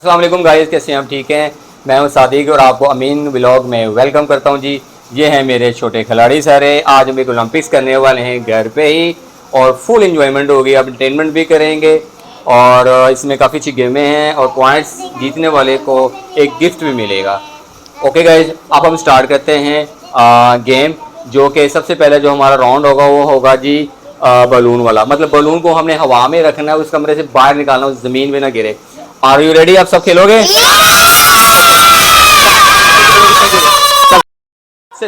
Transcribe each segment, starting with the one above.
अस्सलाम वालेकुम गाइस, कैसे हैं आप? ठीक हैं। मैं हूं सादिक और आपको अमीन व्लॉग में वेलकम करता हूं जी। ये हैं मेरे छोटे खिलाड़ी सारे। आज हम एक ओलंपिक्स करने वाले हैं घर पे ही और फुल इंजॉयमेंट होगी, अब एंटरटेनमेंट भी करेंगे और इसमें काफ़ी अच्छी गेमें हैं और पॉइंट्स जीतने वाले को एक गिफ्ट भी मिलेगा। ओके गाइस, अब हम स्टार्ट करते हैं गेम। जो कि सबसे पहले जो हमारा राउंड होगा वो होगा जी बलून वाला। मतलब बलून को हमने हवा में रखना है, उस कमरे से बाहर निकालना, उस ज़मीन में ना गिरे। Are you ready? आप सब खेलोगे?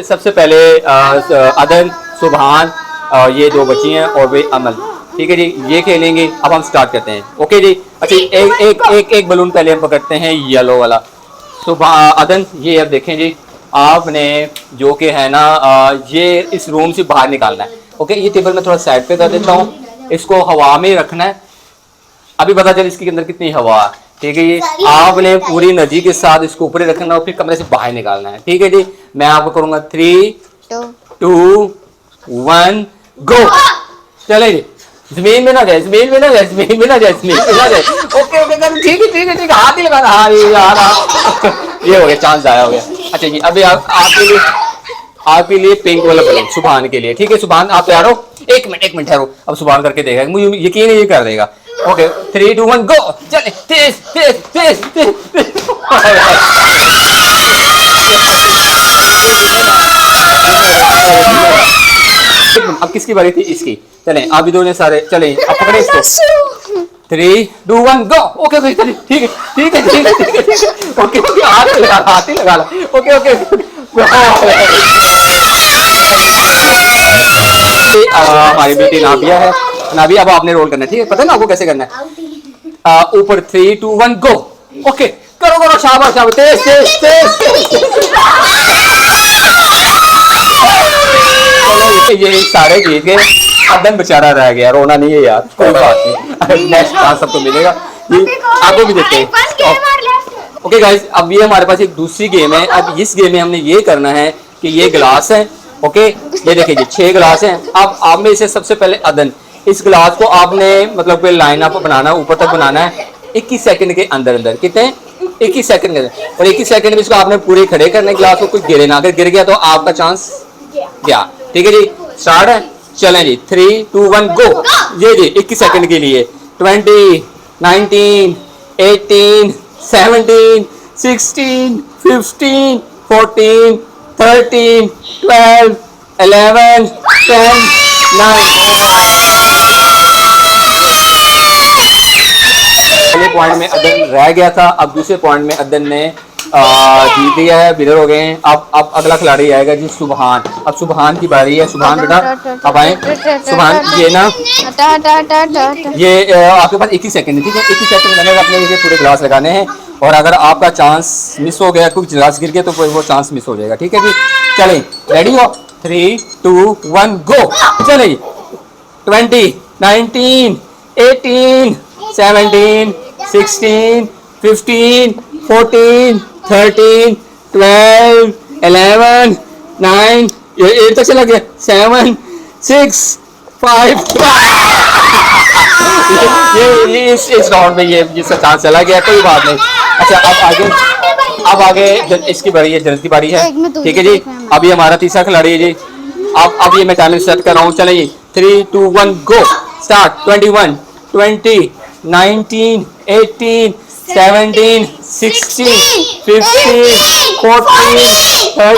सबसे पहले अदन, सुबहान, ये दो बच्ची हैं और वे अमल। ठीक है जी, ये खेलेंगे। अब हम स्टार्ट करते हैं। ओके जी। अच्छा, एक एक एक एक बलून पहले हम पकड़ते हैं, येलो वाला। सुबह अदन, ये अब देखें जी, आपने जो कि है ना ये इस रूम से बाहर निकालना है। ओके, ये टेबल में थोड़ा साइड पे कर देता हूँ। इसको हवा में रखना है। अभी पता चल इसके अंदर कितनी हवा है। ठीक है, ये आपने पूरी एनर्जी के साथ इसको ऊपर रखना और फिर कमरे से बाहर निकालना है। ठीक है जी, मैं आपको करूंगा 3, 2, 1 गो। चले जी, जमीन में ना जाए, जमीन में ना जाए, जमीन में ना जाए, जमीन में ना जाए। ओके ओके, ठीक है ठीक है ठीक है, हाथ ही लगाना। हाँ ये यार ये हो गया, चांस आया हो गया। अच्छा जी, अभी आपके लिए पिंक वाला बलून सुबहान के लिए। ठीक है सुबहान, आप तैयार हो? एक मिनट ठहरो, अब सुबहान करके देगा, मुझे यकीन है ये कर देगा। ओके 3, 2, 1 गो। चले, तेज तेज तेज तेज। अब किसकी बारी थी? इसकी। चलें, आप भी दोनों सारे चलें, अब पकड़े इसको। 3, 2, 1 गो। ओके ओके, चलिए ठीक है ठीक है ठीक है ठीक है ठीक है। ओके ओके, हाथ ही लगा ला। ओके ओके, हमारी बेटी नाबिया है। नाबिया, अब आपने रोल करना है। ठीक है, पता है ना आपको कैसे करना है? ऊपर 3, 2, 1 गो। ओके, करो करो, शाबाश शाबाश, तेज तेज तेज। चलो, ये सारे जीत गए। अदन बेचारा रह गया, रोना नहीं है यार, कोई बात नहीं, नेक्स्ट चांस सबको मिलेगा। ये आपको भी देते हैं। ओके गाइस, अब ये हमारे पास एक दूसरी गेम है। अब इस गेम में हमने ये करना है कि ये गिलास है। ओके, ये देखिए जी 6 गिलास हैं। अब आप में से सबसे पहले अदन, इस गिलास को आपने मतलब कोई लाइन अप बनाना, ऊपर तक बनाना है 21 सेकंड के अंदर अंदर। कितने? 21 सेकंड के अंदर। और 21 सेकंड में इसको आपने पूरे खड़े करने गिलास को, कुछ गिरे ना। अगर गिर गया तो आपका चांस गया। ठीक है जी, स्टार्ट है। चलें जी, 3, 2, 1 गो। ये जी 21 सेकंड के लिए 20, 19, 18, 17, 16, 15, 14, 13, 12, 11, 10, 9। पहले पॉइंट में अदन रह गया था, अब दूसरे पॉइंट में अदन ने जीत लिया है, विनर हो गए हैं। अब अगला खिलाड़ी आएगा जी सुबहान। अब सुबहान की बारी है। सुबहान बेटा अब आए। सुबहान, ये ना ये आपके पास 21 सेकंड है। ठीक है, 21 सेकंड में अपने ये पूरे गिलास लगाने हैं और अगर आपका चांस मिस हो गया, कुछ गिलास गिर गया, तो वो चांस मिस हो जाएगा। ठीक है जी, चलें, रेडी हो? 3, 2, 1 गो। चले जी, 20, 19, 18, 17, 16, 15, 14, 13, 12, 11, 9, ये 8 तक चला गया, 7, 6, 5। ये इस राउंड में ये जिसका चांस चला गया, कोई बात नहीं। अच्छा, अब आगे इसकी बारी है, जल्द की बारी है। ठीक है जी, अभी हमारा तीसरा खिलाड़ी है जी। अब ये मैं टाइमर सेट कर रहा हूँ। चलिए 3, 2, 1 गो। स्टार्ट। 21, 20, 19, 18, 17, 16, 15, 14, 13,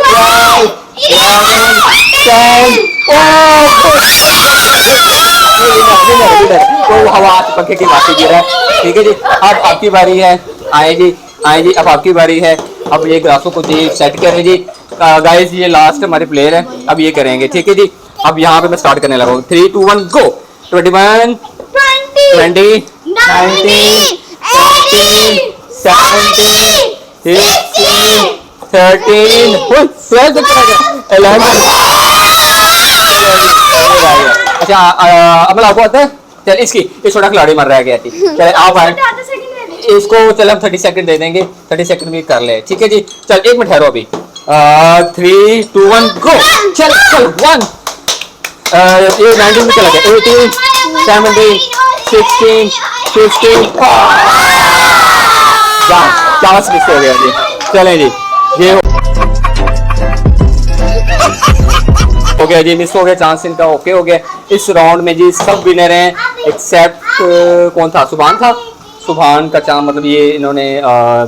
12, 11, 10। तो हवा पंखे की बातें गिर रहा है। ठीक है जी, अब आपकी बारी है। आए जी आए जी, अब आपकी बारी है। अब ये ग्राफों को जी सेट करें जी। गाइस, ये लास्ट हमारे प्लेयर है, अब ये करेंगे। ठीक है जी, अब यहाँ पे मैं स्टार्ट करने लगा हूँ। 3, 2, 1 गो। 21, 20, 19, 18, 17, 16, 13, 11। अच्छा, अमल आपको आता है? चल, इस छोटा खिलाड़ी मर रहा है। चल आप आए, इसको चल हम 30 सेकंड दे देंगे। 30 सेकंड भी कर ले। ठीक है जी, चल 1 मिनट ठहरो अभी। 3, 2, 1 गो। चल चल 1, ये 19 में चला गया, 18, 17, 16, 15। चांस मिस हो गया जी। चलें जी, ये हो गया जी, मिस हो गया चांस इनका, ओके हो गया। इस राउंड में जी सब विनर हैं एक्सेप्ट कौन था, सुभान था। सुभान का चांस मतलब ये इन्होंने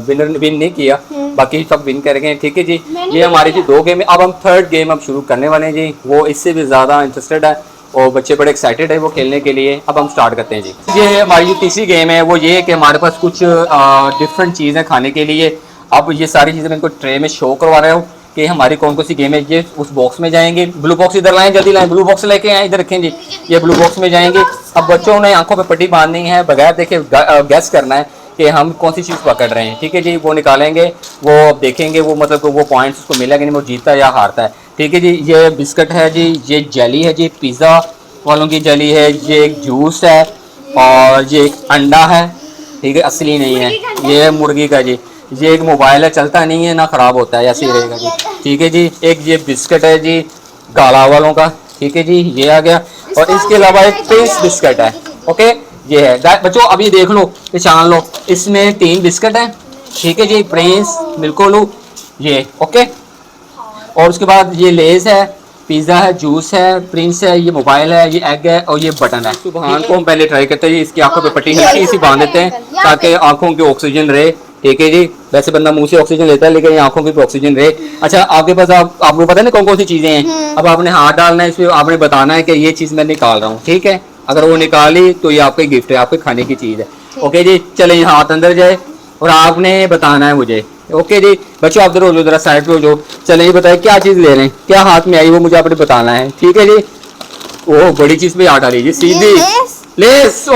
विनर विन नहीं किया, बाकी सब विन कर गए। ठीक है जी, ये हमारी जी 2 गेम है। अब हम 3rd गेम अब शुरू करने वाले हैं जी, वो इससे भी ज़्यादा इंटरेस्टेड है और बच्चे बड़े एक्साइटेड है वो खेलने के लिए। अब हम स्टार्ट करते हैं जी। ये हमारी जो तीसरी गेम है वो ये है कि हमारे पास कुछ डिफरेंट चीज़ें खाने के लिए। अब ये सारी चीज़ें मैं इनको ट्रे में शो करवा रहा हूँ कि हमारी कौन कौन सी गेम है। ये उस बॉक्स में जाएंगे, ब्लू बॉक्स इधर लाएं, जल्दी लाएं, ब्लू बॉक्स लेके आए, इधर रखें जी। ये ब्लू बॉक्स में जाएंगे। अब बच्चों ने आंखों पे पट्टी बांधनी है, बगैर देखे गैस करना है कि हम कौन सी चीज़ पकड़ रहे हैं। ठीक है जी, वो निकालेंगे, वो देखेंगे, वो मतलब वो पॉइंट्स उसको मिलेगा नहीं, वो जीतता या हारता है। ठीक है जी, ये बिस्किट है जी, ये जेली है जी, पिज़्ज़ा वालों की जेली है, ये एक जूस है और ये एक अंडा है। ठीक है, असली नहीं है, ये मुर्गी का जी। ये एक मोबाइल है, चलता नहीं है ना ख़राब होता है, ऐसे ही रहेगा जी। ठीक है जी, एक ये बिस्किट है जी गाला वालों का। ठीक है जी, ये आ गया। और इसके अलावा एक प्रिंस बिस्किट है। ओके, ये है बच्चों, अभी देख लो, पहचान लो, इसमें 3 बिस्किट हैं। ठीक है जी, प्रिंस, मिल्कोलू, ये ओके। और उसके बाद ये लेस है, पिज़्ज़ा है, जूस है, प्रिंस है, ये मोबाइल है, ये एग है और ये बटन है। सुभान को हम पहले ट्राई करते हैं जी, इसकी आंखों पे पट्टी हल्की सी बांध देते हैं ताकि आंखों की ऑक्सीजन रहे। ठीक है जी, वैसे बंदा मुंह से ऑक्सीजन लेता है लेकिन ये आंखों की ऑक्सीजन रहे। अच्छा, आपके पास आपको पता है ना कौन कौन सी चीज़ें हैं। अब आपने हाथ डालना है इसमें, आपने बताना है कि ये चीज़ मैं निकाल रहा हूँ। ठीक है, अगर वो निकाली तो ये आपका गिफ्ट है, आपके खाने की चीज़ है। ओके जी, चले हाथ अंदर जाए और आपने बताना है मुझे। ओके जी बच्चों, आप जरूर जरा साइड पे हो जो। चले ये बताए क्या चीज़ ले रहे हैं, क्या हाथ में आई वो मुझे आपने बताना है। ठीक है जी, ओह बड़ी चीज़ पे हाथ डाली जी, सीधी लेस।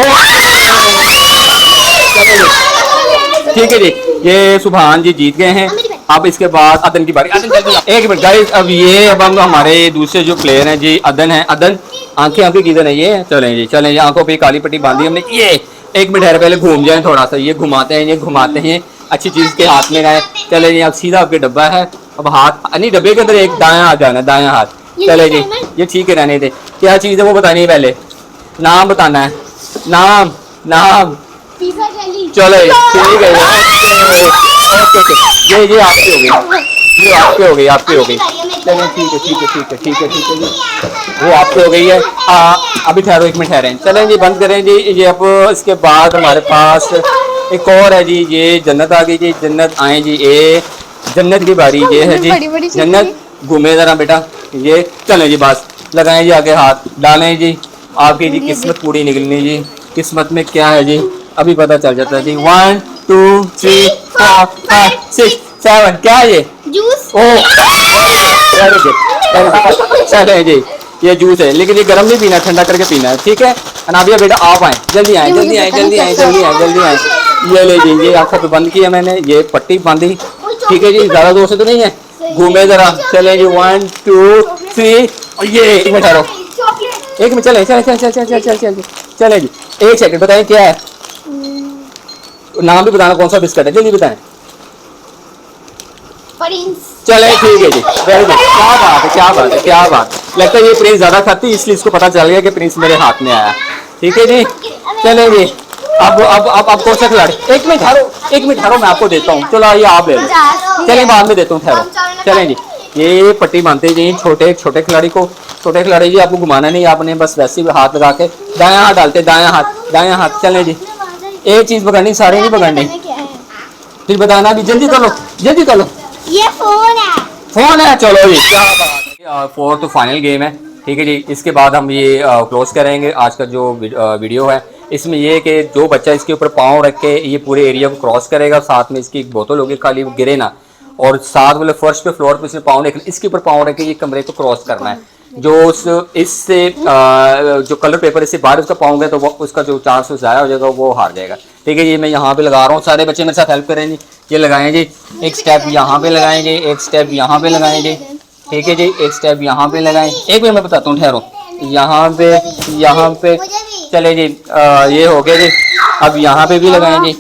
ठीक है जी, ये सुभान जी जीत गए हैं। अब इसके बाद अदन की बारी। अदन एक मिनट गाइस, अब ये अब हम हमारे दूसरे जो प्लेयर हैं जी, अदन है। अदन आंखें किधर है ये, चलें जी चलें जी, आंखों पे काली पट्टी बांधी हमने। ये एक मिनट है, पहले घूम जाए थोड़ा सा, ये घुमाते हैं, ये घुमाते हैं, अच्छी चीज़ के हाथ में आए। चले जी, अब सीधा आपके डब्बा है, अब हाथ नहीं, डब्बे के अंदर एक दायां हाथ जाना है, दायां हाथ। चले जी, ये ठीक है, रहने दे। क्या चीज़ है वो बतानी है, पहले नाम बताना है, नाम नाम। चलो ठीक है, ये आपकी हो गई, ये आपकी हो गई, आपकी हो गई। चलिए ठीक है ठीक है ठीक है ठीक है ठीक है जी, वो आपकी हो गई है। अभी ठहरो, एक मिनट ठहरें, चलें जी, बंद करें जी ये। अब इसके बाद हमारे पास एक और है जी, ये जन्नत आ गई जी। जन्नत आए जी, ये जन्नत की बारी ये है जी। जन्नत घूमे जरा बेटा, ये चलें जी, बस लगाएं जी, आगे हाथ डालें जी। आपकी जी किस्मत पूरी निकलनी जी, किस्मत में क्या है जी अभी पता चल जाता है जी। 1 2 3 4 5 6 7, क्या है ये, जूस। वेरी गुड, चले जी, ये जूस है लेकिन ये गर्म नहीं पीना, ठंडा करके पीना है। ठीक है अनाबिया बेटा, आप आए, जल्दी आए जल्दी आए जल्दी आए जल्दी आए जल्दी आए। ये ले जी, ये आंखों पे बंद किया मैंने, ये पट्टी बांधी। ठीक है जी, ज़्यादा दूर से तो नहीं है, घूमे जरा। चले जी 1 2 3, ये एक मिनट ठहरो, एक मिनट, चले चले चले चले चले चले चले चले जी, एक सेकंड, बताएं क्या है, नाम भी बताना, कौन सा बिस्किट है, जल्दी बताएं। चले ठीक है जी, वेरी गुड, क्या बात है क्या बात है क्या बात। लगता है ये प्रिंस ज़्यादा खाती है इसलिए इसको पता चल गया कि प्रिंस मेरे हाथ में आया। ठीक है जी, चले जी, अब कौन सा खिलाड़ी, एक मिनट ठहरो, एक मिनट ठहरो, मैं आपको देता हूँ। चलो ये आप ले लो, चलें बाद में देता हूँ, ठहरो। चलें जी, ये पट्टी बांधते जी छोटे छोटे खिलाड़ी को। छोटे खिलाड़ी जी आपको घुमाना नहीं, आपने बस वैसे ही हाथ लगा के दायां हाथ डालते, दायां हाथ दायां हाथ। चलें जी, एक चीज़ पकड़नी, सारे नहीं पकड़नी, फिर बताना भी, जल्दी कर लो जल्दी कर लो। ये फोन है, फोन है, चलो जी, क्या बात है। 4th फाइनल गेम है। ठीक है जी, इसके बाद हम ये क्लोज करेंगे आज का जो वीडियो है। इसमें ये कि जो बच्चा इसके ऊपर पाँव रख के ये पूरे एरिया को क्रॉस करेगा, साथ में इसकी एक बोतल होगी खाली, वो गिरे ना, और साथ मतलब फर्श पे फ्लोर पे इसमें पाँव रख, इसके ऊपर पाँव रख के ये कमरे को क्रॉस करना है। जो इससे जो कलर पेपर इससे बाहर उसका पाँव गया तो वो उसका जो चांस ज़ाया हो जाएगा, वो हार जाएगा। ठीक है जी, मैं यहाँ पे लगा रहा हूँ, सारे बच्चे मेरे साथ हेल्प करें जी। ये लगाएं जी, एक स्टेप यहाँ पे लगाएं जी, एक स्टेप यहाँ पे लगाएं जी। ठीक है जी, एक स्टेप यहाँ पे लगाएं, एक मिनट मैं बताता हूँ, ठहरो, यहाँ पे चले जी, ये हो गया जी। अब यहाँ पे भी लगाएं जी,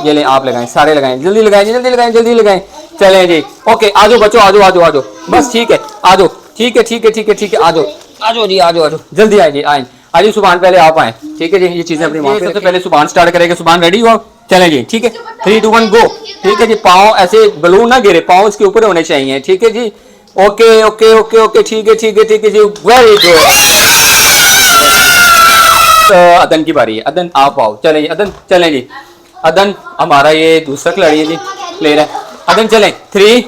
ये ले आप लगाएं, सारे लगाएं, जल्दी लगाएं जल्दी लगाएं जल्दी लगाएं। चलें जी, ओके, आ जाओ बच्चों, आ जाओ आ जाओ आ जाओ, बस ठीक है, आ जाओ, ठीक है ठीक है ठीक है ठीक है, आ जाओ आ जाओ जी, आ जाओ आ जाओ, जल्दी आए जी, आए। आज सुभान पहले आप आए। ठीक है जी, ये चीज़ें अपनी माँ, सबसे पहले सुभान स्टार्ट करेगा। सुभान रेडी हो? चलें जी, ठीक है, 3 2 1 गो। ठीक है जी, पाँव ऐसे बलून ना गिरे, पाँव इसके ऊपर होने चाहिए। ठीक है जी, ओके ओके ओके ओके, ठीक है ठीक है ठीक है जी, वेरी गुड। अदन की बारी है, अदन आप आओ, चलें जी अदन, चलें जी अदन, हमारा ये दूसरा खिलाड़ी है जी, प्लेयर है अदन। चलें 3,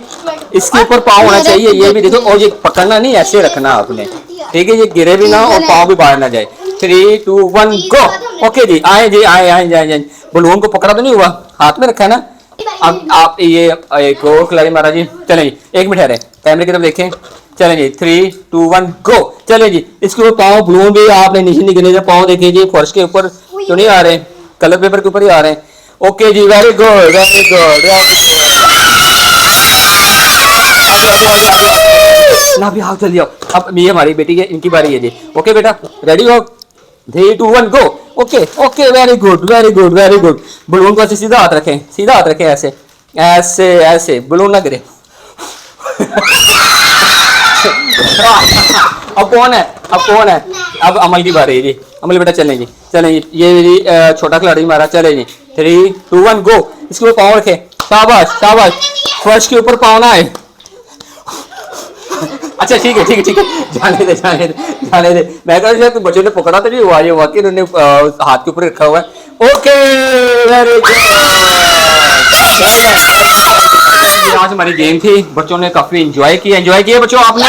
इसके ऊपर पाँव होना चाहिए, ये भी देखो, और ये पकड़ना नहीं, ऐसे रखना आपने। ठीक है, ये गिरे भी ना और पाँव भी बाहर ना जाए। 3 2 1 गो। ओके जी, आए जी, आए आए जाए जाए। बलून को पकड़ा तो नहीं हुआ, हाथ में रखा है ना। अब आप ये एक और खिलाड़ी महाराज जी, चलें जी, 1 मिनट ठहरे, कैमरे की तरफ देखें। चलें जी, 3 2 1 गो। चलें जी, इसके ऊपर पाँव, बलून भी आपने नीचे नहीं गिरने, पाँव देखिए जी, फर्श के ऊपर तो नहीं आ रहे, कलर पेपर के ऊपर ही आ रहे हैं। ओके जी, very good very good very good. ना भी आओ, चलिए आओ, अब ये हमारी बेटी है, इनकी बारी है जी। ओके बेटा, रेडी हो, 3 2 1 go. Okay okay, very good very good very good. Balloon को ऐसे सीधा हाथ रखें, सीधा हाथ रखें, ऐसे ऐसे ऐसे, बलून ना गिरे। अब कौन है, अब कौन है, अब अमल की बारी है जी। अमल बेटा चलें जी, चलें जी, ये जी छोटा खिलाड़ी हमारा, चले जी 3 2 1 गो। इसके ऊपर पाँव रखे, शाबाश शाबाश, फर्श के ऊपर पाँव ना आए। अच्छा ठीक है ठीक है ठीक है, जाने दे जाने दे जाने दे। मैं कह रहा था बच्चों ने पकड़ा तो नहीं हुआ, ये वाकई उन्होंने हाथ के ऊपर रखा हुआ है। Okay very good. आज हमारी गेम थी, बच्चों ने काफी एंजॉय किया बच्चों आपने।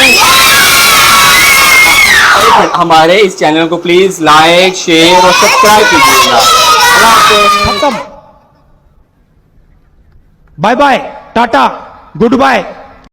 हमारे इस चैनल को प्लीज लाइक शेयर और सब्सक्राइब कीजिएगा। खत्म, bye bye, tata, good bye.